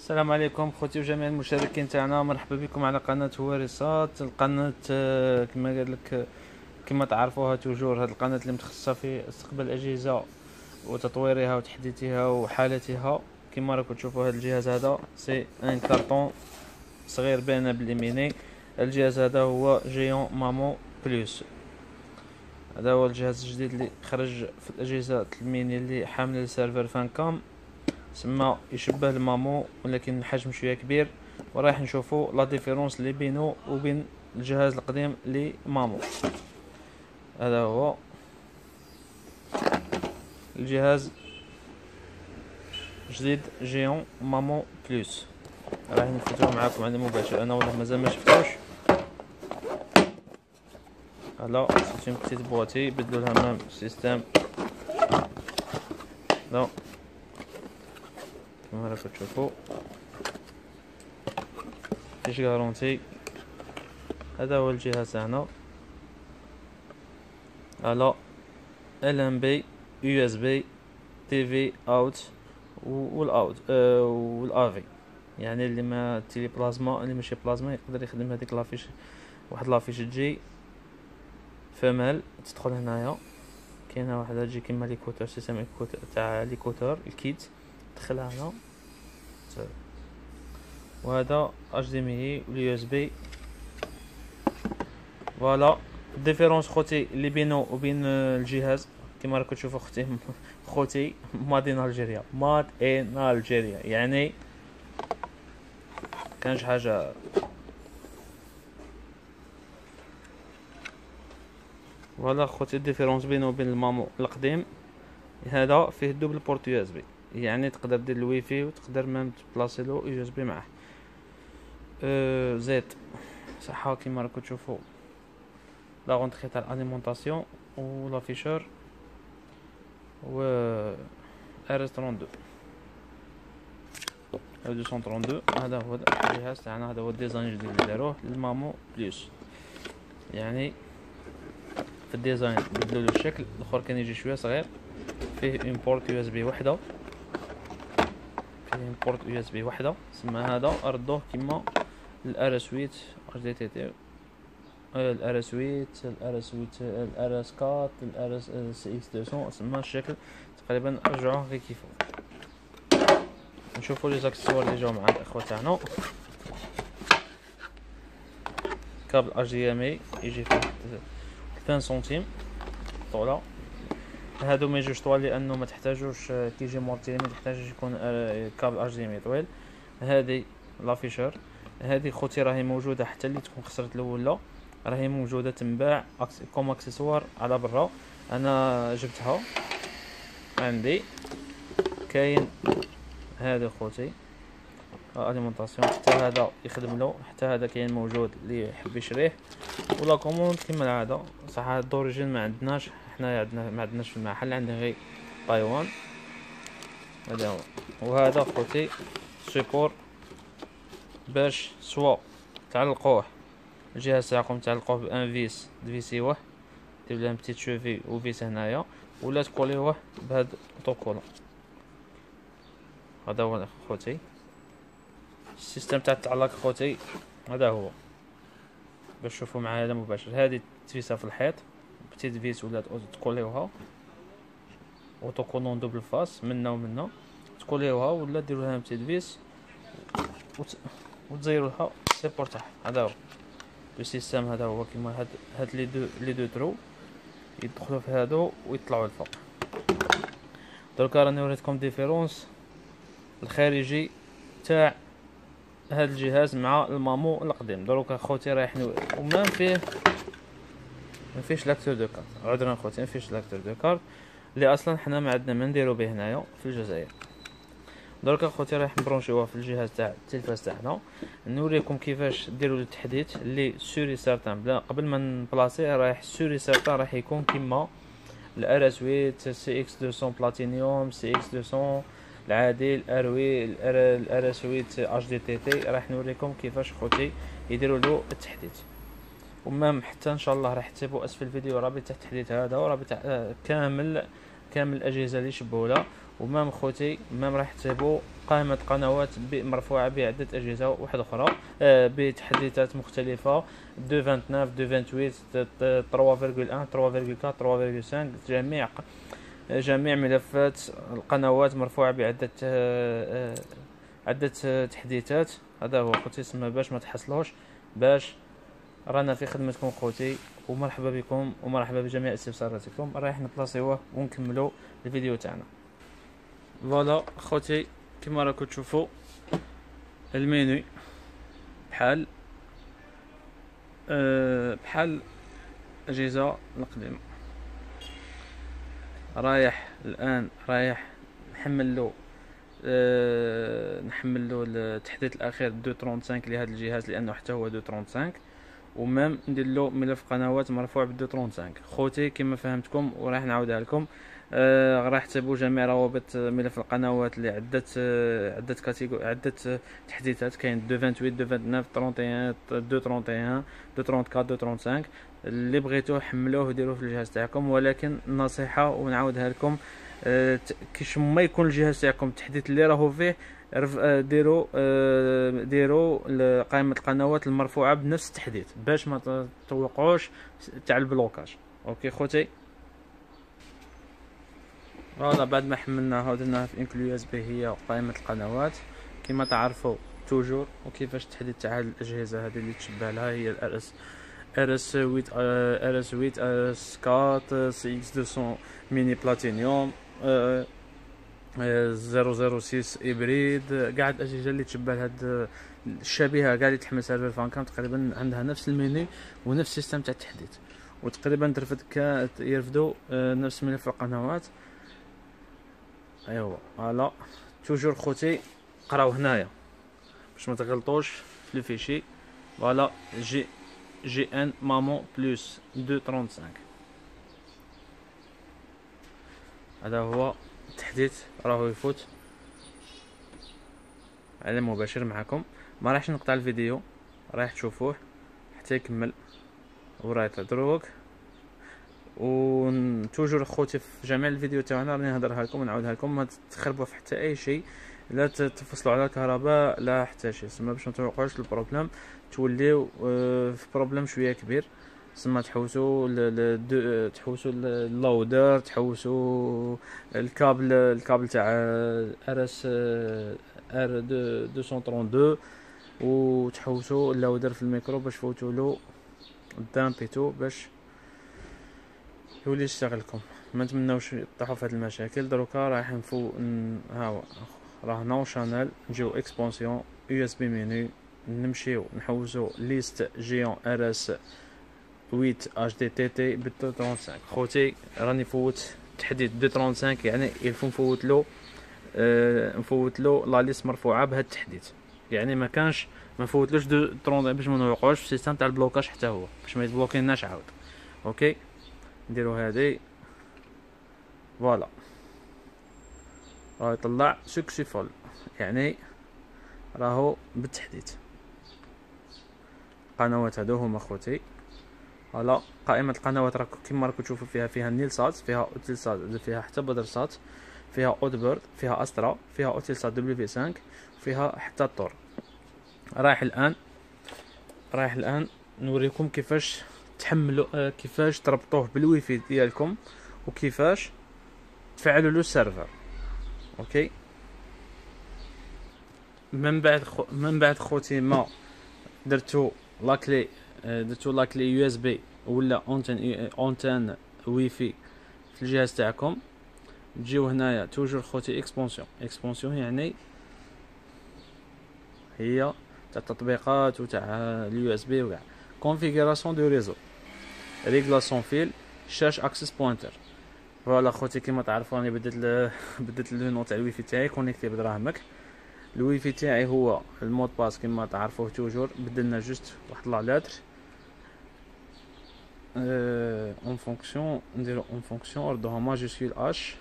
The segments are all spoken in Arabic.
السلام عليكم خوتي وجميع المشاركين تاعنا، مرحبا بكم على قناه وارثات. القناه كما قال لك، كما تعرفوها توجور هذه القناه اللي متخصصه في استقبال الاجهزه وتطويرها وتحديثها وحالتها. كما راكم تشوفوا هذا الجهاز، هذا سي ان كارطون صغير باين باليميني. الجهاز هذا هو جيون مامو بلس. هذا هو الجهاز الجديد اللي خرج في الاجهزه الميني اللي حامله السيرفر فانكام، سما يشبه المامو ولكن الحجم شويه كبير. وراح نشوفوا لا ديفيرونس اللي بينه وبين الجهاز القديم اللي مامو. هذا هو الجهاز جديد جيون مامو بلس. راح نفتحه معكم على مباشر، انا والله مازال ما شفتوش. هلا سيتي بتيت بواتي، بدلوا لها مام سيستم. لا كما راكم تشوفوا فيش غارونتي. هذا هو الجهاز تاعنا. على ال ام بي، يو اس بي، تي في اوت والاوت والافي، يعني اللي ما تيلي بلازما اللي ماشي بلازما يقدر يخدم هذيك لافيش. واحد لافيش تجي فمال، تدخل هنايا كاينه واحده تجي كيما ليكوتور، سيستم ليكوتور تاع ليكوتور الكيت، تدخلها هنا. وهذا اش دي ام اي واليو اس بي. فوالا الديفيرونس خوتي اللي بينه وبين الجهاز كما راكم تشوفوا خوتي ماد ان الجيريا، ماد ان الجيريا، يعني كانش حاجه. فوالا خوتي الديفيرونس بينه وبين المامو القديم، هذا فيه دوبل بورت يو اس بي، يعني تقدر دير الويفي وتقدر ميم تبلاصي له يو اس بي معاه. زيت صحه كيما راكم تشوفوا لا غونطري تاع الاليمونطاسيون و لافيشور و ار اس 32 او 232. هذا هو الجهاز تاعنا، هذا هو الديزاين الجديد اللي داروه للمامو بلس. يعني في الديزاين بدلوا له الشكل الاخر، كان يجي شويه صغير. فيه ان بورت يو اس بي وحده، فيه ان بورت يو اس بي وحده. سما هذا ردوه كيما الار اس 8 اش دي تي تي، الار اس 8، الار اس 8، الار اس 4، الار اس سي اكس 200. سما الشكل تقريبا رجعوه غير كيفو. نشوفوا لي زاكسسوار اللي جاو مع الاخوه تاعنا. كابل اش دي ام اي يجي فيه 20 سنتيم طوله. هادو ما يجوش طوال لانه ما تحتاجوش كيجي مورتيلي، ما تحتاجش يكون كابل اش دي ام اي طويل. هذه لافيشر، هذه خوتي راهي موجوده حتى اللي تكون خسرت الاولى، راهي موجوده تنباع كوم اكسسوار على برا. انا جبتها عندي. كاين هذا خوتي اليمونطاسيون، حتى هذا يخدم له، حتى هذا كاين موجود اللي يحب يشريه. ولا كوموند كما العاده. صح هاد دوريجين ما عندناش حنا، عندنا ما عندناش في المحل، عندنا غير تايوان. هذا هو. وهذا خوتي سيبور باش سوا تعلقوه الجهاز تاعكم، تعلقوه بان فيس دفيسيوه، دير له بتيت شوفي وفيس هنايا، ولا تكوليوه بهاد الطوكوله. هذا هو خوتي السيستم تاع التعليق خوتي. هذا هو باش تشوفوا معايا على مباشر. هذه تفيسها في الحيط بتيت فيس، ولا تكوليوها اوتوكولون دوبل فاس منا ومنا، تكوليوها ولا ديروا لها بتيت فيس وتزيروا لها السيبور تاعها. هذا هو السيستم. هذا هو كيما هاد لي دو ترو يدخلوا في هادو ويطلعوا الفوق. دركا راني وريتكم ديفيرونس الخارجي تاع هاد الجهاز مع المامو القديم. دروك خوتي رايح وما فيه، ما فيش لاكتور دو كارت. عذرا خوتي ما فيش لاكتور دو كارت اللي اصلا حنا ما عندنا ما نديرو به هنايا في الجزائر. دروك خوتي رايح نبرونشيوه في الجهاز تاع التلفاز تاعنا، نوريكم كيفاش ديروا التحديث اللي سوري سارتان. بلا قبل ما نبلاصيه رايح سوري سارتان راح يكون كيما الار اس 8، سي اكس 200 بلاتينيوم، سي اكس 200 العادي، الاروي، الار اس 8 اش دي تي تي. راح نوريكم كيفاش خوتي يديروا له التحديث. ومام حتى ان شاء الله راح تسيبوا اسفل الفيديو رابط التحديث هذا، ورابط كامل الاجهزه اللي يشبهوا له. ومام خوتي مام راح تسيبوا قائمة قنوات مرفوعة بعدة أجهزة واحدة أخرى بتحديثات مختلفة 2.29 2.29 3.1 3.4 جميع ملفات القنوات مرفوعة بعدة عدة تحديثات. هذا هو خوتي، تسمى باش ما تحصلوش، باش رانا في خدمتكم خوتي، ومرحبا بكم ومرحبا بجميع استفساراتكم. رايح نبلاصيوه ونكملوا الفيديو تاعنا. فوالا خوتي، كما راكم تشوفوا المينو بحال بحال اجهزه القديمه. رايح الان نحملو التحديث الاخير 2.35 لهذا الجهاز لانه حتى هو 2.35، ومام ندير له ملف قنوات مرفوع ب 2.35. خوتي كما فهمتكم وراح نعاودها لكم، راح تتبعوا جميع روابط ملف القنوات اللي عدة تحديثات. كاين 2.28 2.29 31 2.31 2.34 2.35. اللي بغيتوه حملوه وديروه في الجهاز تاعكم، ولكن نصيحه ونعاودها لكم، كيش ما يكون الجهاز تاعكم التحديث اللي راهو فيه ديروا قائمه القنوات المرفوعه بنفس التحديث باش ما توقعوش تاع البلوكاج. اوكي خوتي، فوالا بعد ما حملناها ودرناها في انكلو يو اس بي هي قائمه القنوات كما تعرفوا توجور. وكيفاش التحديث تاع الاجهزه هذه اللي تشبه لها هي RS 8 RS 8 RS 4 CX200 ميني بلاتينيوم 006 ابريد، كاع الاجهزه اللي تشبه لهاد الشبيهه كاع اللي تحمل سيرفر فانكام تقريبا عندها نفس الميني ونفس السيستم تاع التحديث، وتقريبا يرفدوا نفس ملف القنوات. ايوا فوالا توجور خوتي، قراو هنايا باش ما تغلطوش في الفيشي. فوالا جي ان مامون بلس 2.35، هذا هو التحديث راهو يفوت على مباشر معكم. ما راحش نقطع الفيديو، رايح تشوفوه حتى يكمل وراي تدروك. وتوجور خوتي في جميع الفيديو تاعنا راني نهضرها لكم ونعاودها لكم، ما تخربوا في حتى اي شيء، لا تفصلوا على الكهرباء لا حتى شيء، سما باش ما توقعوش البروبليم توليو في بروبليم شويه كبير. سما تحوسوا اللودر، تحوسوا الكابل تاع RS R 232، وتحوسوا اللودر في الميكرو باش فوتوا له قدام بيتو باش يولي يشتغل لكم. ما نتمناوش يطيحوا في هذه المشاكل. دروكا راح هاو راه نو شانل، نجيو اكسبونسيون يو اس بي مينو، نمشيو نحوزو ليست جيون RS 8 اتش دي تي تي ب 235. خوتي راني فوت تحديث 235، يعني يلفو نفوت له لا ليست مرفوعه بهذا التحديث، يعني ما كانش ما نفوتلوش 235 باش ما نوقعوش في السيستم تاع البلوكاج حتى هو باش ما يتبلوكيناش عاود. اوكي نديرو هذه فوالا، راه يطلع سكسيفول يعني راهو بالتحديث. قنوات هادو هما خوتي، فوالا قائمة القنوات راكم كيما راكم تشوفوا فيها نيل سات، فيها اوتيل سات، فيها حتى بدر سات، فيها اودبرد، فيها استرا، فيها اوتيل سات دبليو 5، فيها حتى الطور. رايح الان نوريكم كيفاش تحملوا كيفاش تربطوه بالويفي ديالكم وكيفاش تفعلوا له السيرفر. اوكي من بعد خوتي ما درتو لاكلي يو اس بي ولا اونتين ويفي في الجهاز تاعكم، تجيو هنايا توجور خوتي اكسبونسيون يعني هي تاع التطبيقات وتاع اليو اس بي وكاع. كونفيغوراسيون دو ريزو، ريغلاسيون فيل، شاش اكسس بوينتر. فوالا خوتي كيما تعرفوا راني بدلت لو نو تاع الويفي تاعي كونيكتي بدراهمك. الويفي تاعي هو المود باس كيما تعرفوه توجور، بدلنا جوست واحد لا لتر اون فونكسيون، نديرو اون فونكسيون ردوها ماجيسكول اش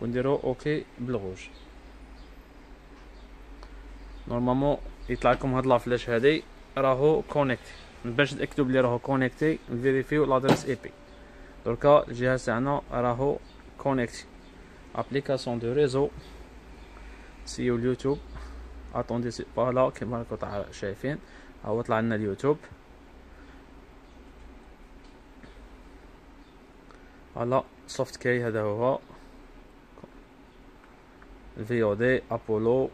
ونديرو اوكي بالغوج. نورمالمون يطلع لكم هاد لافلاش هادي راهو كونيكتي، باش نتاكدوا بلي راهو كونيكتي نفيريفيو لادريس اي بي. دركا الجهاز تاعنا راهو كونيكتي. ابليكاسيون دو ريزو سيو اليوتيوب. اتوندي فوالا كيما راكم شايفين هو طلع لنا اليوتيوب. فوالا سوفت كي هذا هو الفي او دي ابولو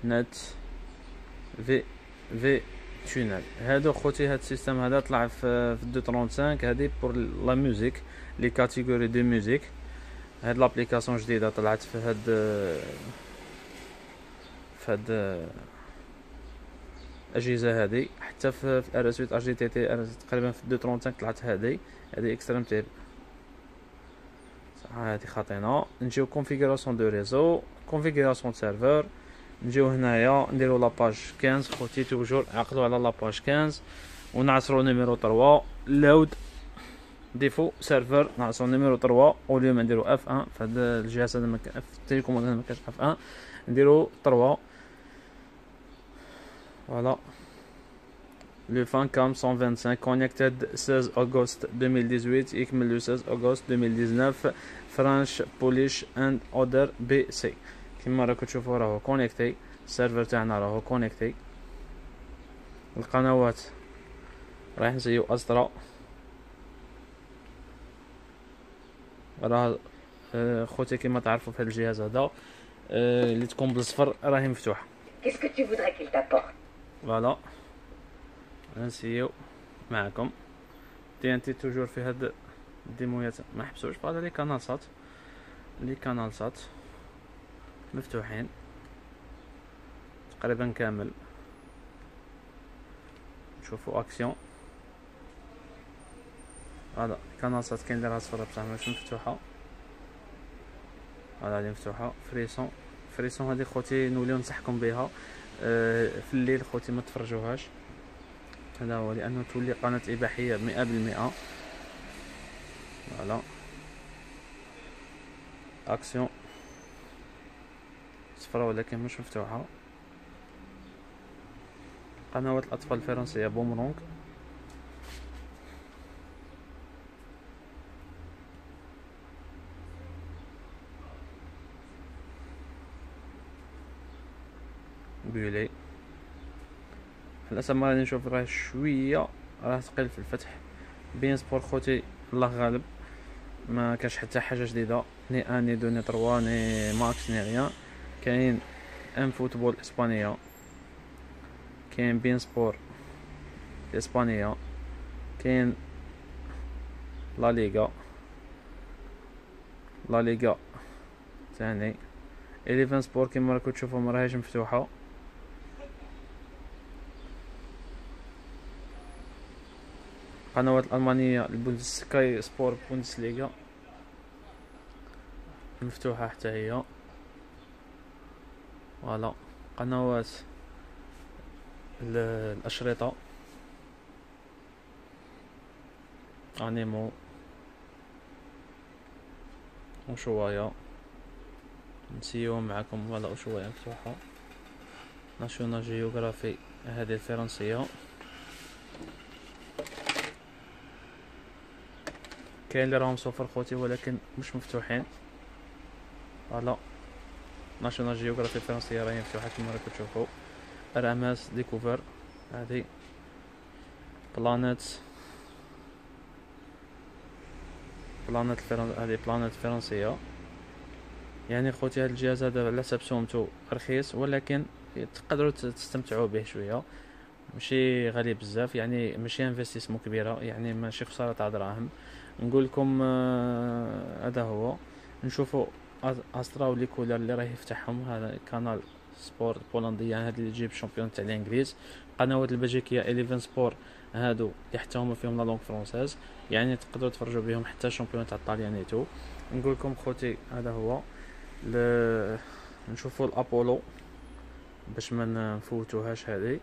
نت في تونل. هادو خوتي هاد السيستم هذا طلع في 235 هادي بور لا ميوزيك لي كاتيجوري دو ميوزيك. هاد لابليكاسيون جديده طلعت في هاد الاجهزه هادي. حتى في ار اس 8 ار جي تي تي تقريبا في 235 طلعت هادي اكستريم تيب. هادي خاطينا. نجيو كونفيغوراسيون دو ريزو كونفيغوراسيون سيرفر. نجيو هنايا نديرو لاباج 15 خوتي توجور عقلوا على لاباج 15 ونعصرو نيميرو 3 لود ديفو سيرفر نعصرو نيميرو 3 واليوم نديرو اف 1 فهاد الجهاز هذا في التليكوموند هذا مكانش اف 1 نديرو 3 فوالا. Le Fancam 125 connected 16 August 2018 يكمل le 16 August 2019 French Polish and other BC. كما راكم تشوفوا راهو كونيكتي السيرفر تاعنا راهو كونيكتي. القنوات راح نزيو أسطرا راه خوتي كما تعرفوا في هذا الجهاز هذا اللي تكون بالصفر راهي مفتوحه. فوالا نسيو معكم تي ان تي توجور في هاد الديمويات ما حبسوش. فهذا لي كانالسات مفتوحين تقريبا كامل. نشوفوا اكسيون هذا كانالسات كاين اللي راها صفرا بصح مش مفتوحه. هذا اللي مفتوحه. فريسون هذه خوتي نوليو ننصحكم بها في الليل خوتي ما تفرجوهاش. هذا هو لانه تولي قناه اباحيه 100%. فوالا اكسيون صفرا ولكن مش مفتوحه. قنوات الاطفال الفرنسيه بومرونغ. بيولي هلا ما غادي نشوف راه شويه راه ثقيل في الفتح. بين سبور خوتي الله غالب ما كاش حتى حاجه جديده ني ان ني دو ني 3 ني ماكس ني ريان. كاين ام فوتبول اسبانيا كاين بين سبور اسبانيا كاين لا ليغا ثاني. إليفان سبور كيما راكم تشوفوا ما راهيش مفتوحه. قنوات الألمانية سكاي سبور بوندسليغا مفتوحة حتى هي. فوالا قنوات الأشرطة أنيمو وشوايا نسيو معكم. فوالا وشوايا مفتوحة. ناشونال جيوغرافي هذه الفرنسية. كاين اللي راهم صفر خوتي ولكن مش مفتوحين. فوالا ناشونال جيوغرافي الفرنسية راهي مفتوحة كما راكم تشوفوا. راماس ديكوفر هذه بلانيت هذه بلانيت فرنسية. يعني خوتي هذا الجهاز هذا على حسب سومتو رخيص ولكن تقدروا تستمتعوا به شويه ماشي غالي بزاف. يعني ماشي انفستيسمون كبيره يعني ماشي خساره تاع دراهم. نقول لكم هذا هو. نشوفوا استرا ولي كولر اللي راه يفتحهم. هذا قناه سبورت بولنديه هذه اللي تجيب شامبيون تاع الانجليز. قنوات البلجيكيه 11 سبور هادو اللي حتى هما فيهم لا لونغ فرونسيز يعني تقدروا تفرجوا بهم حتى شامبيون تاع الطاليانيتو. نقول لكم خوتي هذا هو نشوفوا الابولو باش ما نفوتوهاش. هذه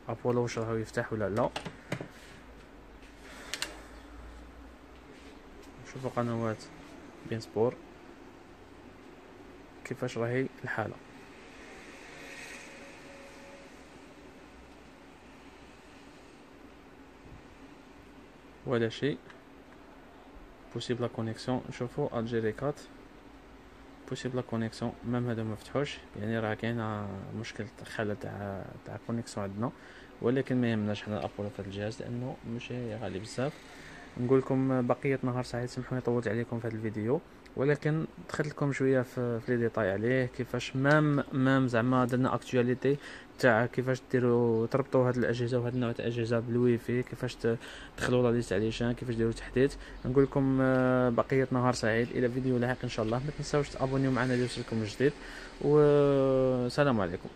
ابولو واش راهو يفتح ولا لا. نشوفوا قنوات بين سبور كيفاش راهي الحاله. ولا شيء بوسيبل لا كونيكسيون. نشوفوا الجيري 4 بوسيبل كونيكسيون ميم هادو ما فتحوش، يعني راه كاينه مشكل خلل تاع كونيكسيون عندنا، ولكن ما يهمناش حنا نابولو في هذا الجهاز لانه ماشي غالي بزاف. نقول لكم بقيه نهار سعيد، سمحوني طولت عليكم في هذا الفيديو، ولكن دخلت لكم شويه في لي ديتاي عليه، كيفاش مام زعما درنا اكطواليتي تاع كيفاش ديروا تربطوا هاد الاجهزه وهاد النوع تاع الاجهزه بالواي فاي، كيفاش تدخلوا لا ليست عليشان، كيفاش ديروا تحديث. نقول لكم بقيه نهار سعيد الى فيديو لاحق ان شاء الله. ما تنساوش تابونيو معنا ليوصلكم الجديد، وسلام عليكم.